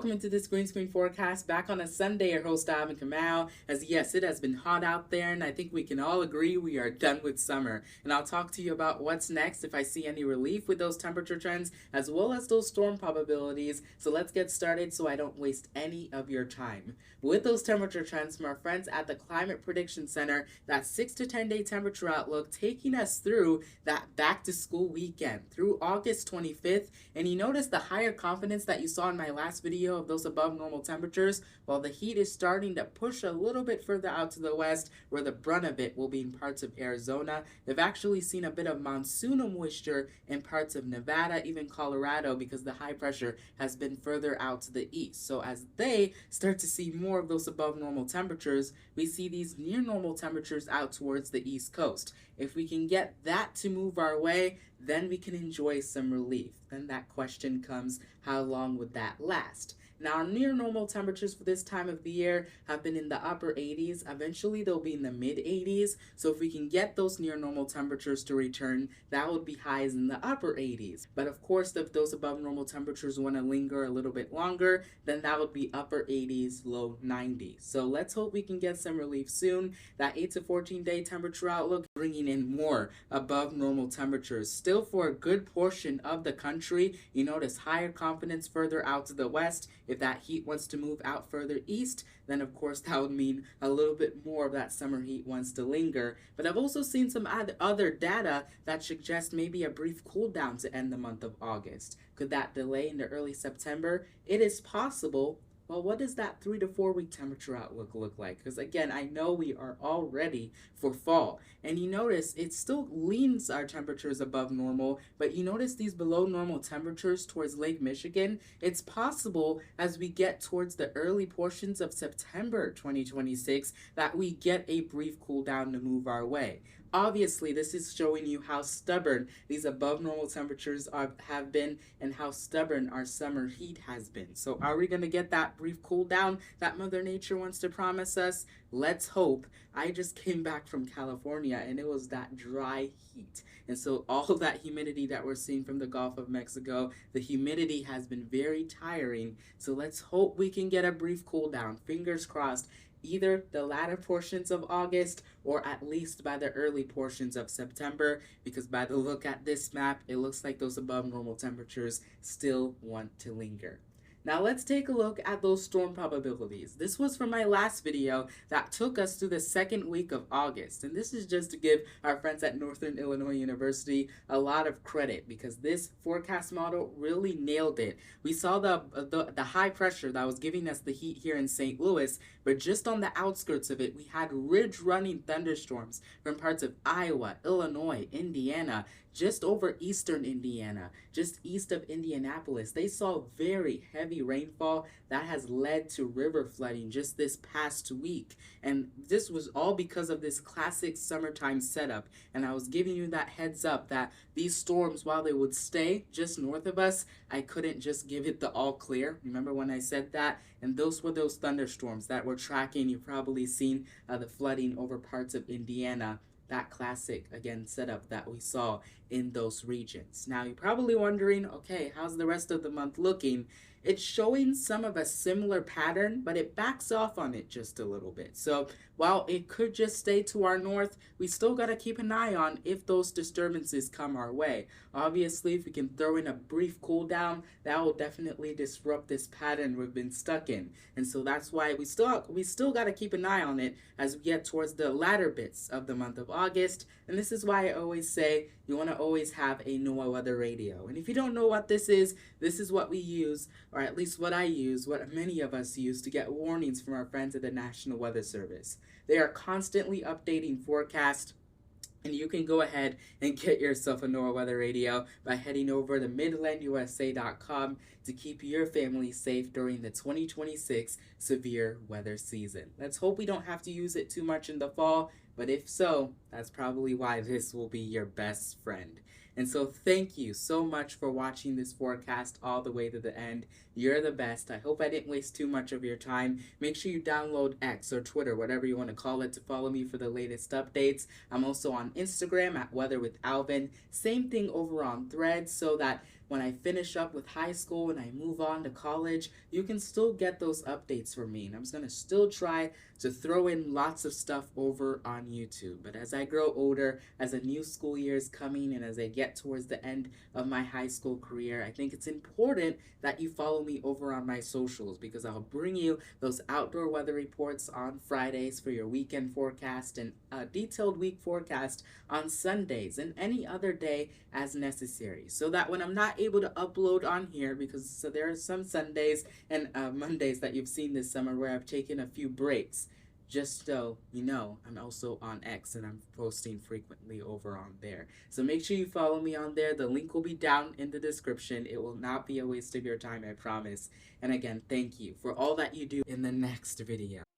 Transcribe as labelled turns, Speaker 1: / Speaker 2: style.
Speaker 1: welcome into this green screen forecast back on a Sunday. Your host, Ivan Kamau. As yes, it has been hot out there, and I think we can all agree we are done with summer. And I'll talk to you about what's next if I see any relief with those temperature trends, as well as those storm probabilities. So let's get started so I don't waste any of your time. With those temperature trends from our friends at the Climate Prediction Center, that 6 to 10 day temperature outlook taking us through that back to school weekend through August 25th. And you notice the higher confidence that you saw in my last video of those above normal temperatures. While the heat is starting to push a little bit further out to the west, where the brunt of it will be in parts of Arizona. They've actually seen a bit of monsoonal moisture in parts of Nevada, even Colorado, because the high pressure has been further out to the east. So as they start to see more of those above normal temperatures, we see these near normal temperatures out towards the east coast. If we can get that to move our way, then we can enjoy some relief. Then that question comes, how long would that last? Now, our near normal temperatures for this time of the year have been in the upper 80s. Eventually, they'll be in the mid 80s. So if we can get those near normal temperatures to return, that would be highs in the upper 80s. But of course, if those above normal temperatures want to linger a little bit longer, then that would be upper 80s, low 90s. So let's hope we can get some relief soon. That 8 to 14 day temperature outlook bringing in more above normal temperatures. Still for a good portion of the country, you notice higher confidence further out to the west. If that heat wants to move out further east, then of course that would mean a little bit more of that summer heat wants to linger. But I've also seen some other data that suggests maybe a brief cool down to end the month of August. Could that delay into early September? It is possible. Well, what does that 3 to 4 week temperature outlook look like? Because again, I know we are all ready for fall. And you notice it still leans our temperatures above normal, but you notice these below normal temperatures towards Lake Michigan. It's possible as we get towards the early portions of September 2026 that we get a brief cool down to move our way. Obviously, this is showing you how stubborn these above normal temperatures have been and how stubborn our summer heat has been. So are we going to get that brief cool down that Mother Nature wants to promise us? Let's hope. I just came back from California and it was that dry heat. And so all of that humidity that we're seeing from the Gulf of Mexico, the humidity has been very tiring. So let's hope we can get a brief cool down. Fingers crossed. Either the latter portions of August or at least by the early portions of September, because by the look at this map, it looks like those above normal temperatures still want to linger. Now let's take a look at those storm probabilities. This was from my last video that took us through the second week of August. And this is just to give our friends at Northern Illinois University a lot of credit because this forecast model really nailed it. We saw the high pressure that was giving us the heat here in St. Louis, but just on the outskirts of it, we had ridge-running thunderstorms from parts of Iowa, Illinois, Indiana, just over eastern Indiana, just east of Indianapolis. They saw very heavy rainfall that has led to river flooding just this past week. And this was all because of this classic summertime setup. And I was giving you that heads up that these storms, while they would stay just north of us, I couldn't just give it the all clear. Remember when I said that? And those were those thunderstorms that we're tracking. You've probably seen the flooding over parts of Indiana. That classic, again, setup that we saw in those regions. Now, you're probably wondering, okay, how's the rest of the month looking? It's showing some of a similar pattern, but it backs off on it just a little bit. So while it could just stay to our north, we still got to keep an eye on if those disturbances come our way. Obviously, if we can throw in a brief cool down, that will definitely disrupt this pattern we've been stuck in. And so that's why we still got to keep an eye on it as we get towards the latter bits of the month of August. And this is why I always say you want to always have a NOAA weather radio. And if you don't know what this is what we use, or at least what I use, what many of us use to get warnings from our friends at the National Weather Service. They are constantly updating forecasts, and you can go ahead and get yourself a NOAA weather radio by heading over to midlandusa.com to keep your family safe during the 2026 severe weather season. Let's hope we don't have to use it too much in the fall, but if so, That's probably why this will be your best friend. And so thank you so much for watching this forecast all the way to the end. You're the best. I hope I didn't waste too much of your time. Make sure you download X or Twitter, whatever you want to call it, to follow me for the latest updates. I'm also on Instagram at Weather with Alvin. Same thing over on Threads, so that when I finish up with high school and I move on to college, you can still get those updates from me. And I'm just going to still try to throw in lots of stuff over on YouTube. But as I grow older, as a new school year is coming, and as I get towards the end of my high school career, I think it's important that you follow me over on my socials, because I'll bring you those outdoor weather reports on Fridays for your weekend forecast, and a detailed week forecast on Sundays and any other day as necessary, so that when I'm not able to upload on here, because there are some Sundays and Mondays that you've seen this summer where I've taken a few breaks, just so you know, I'm also on X and I'm posting frequently over on there. So make sure you follow me on there. The link will be down in the description. It will not be a waste of your time, I promise. And again, thank you for all that you do in the next video.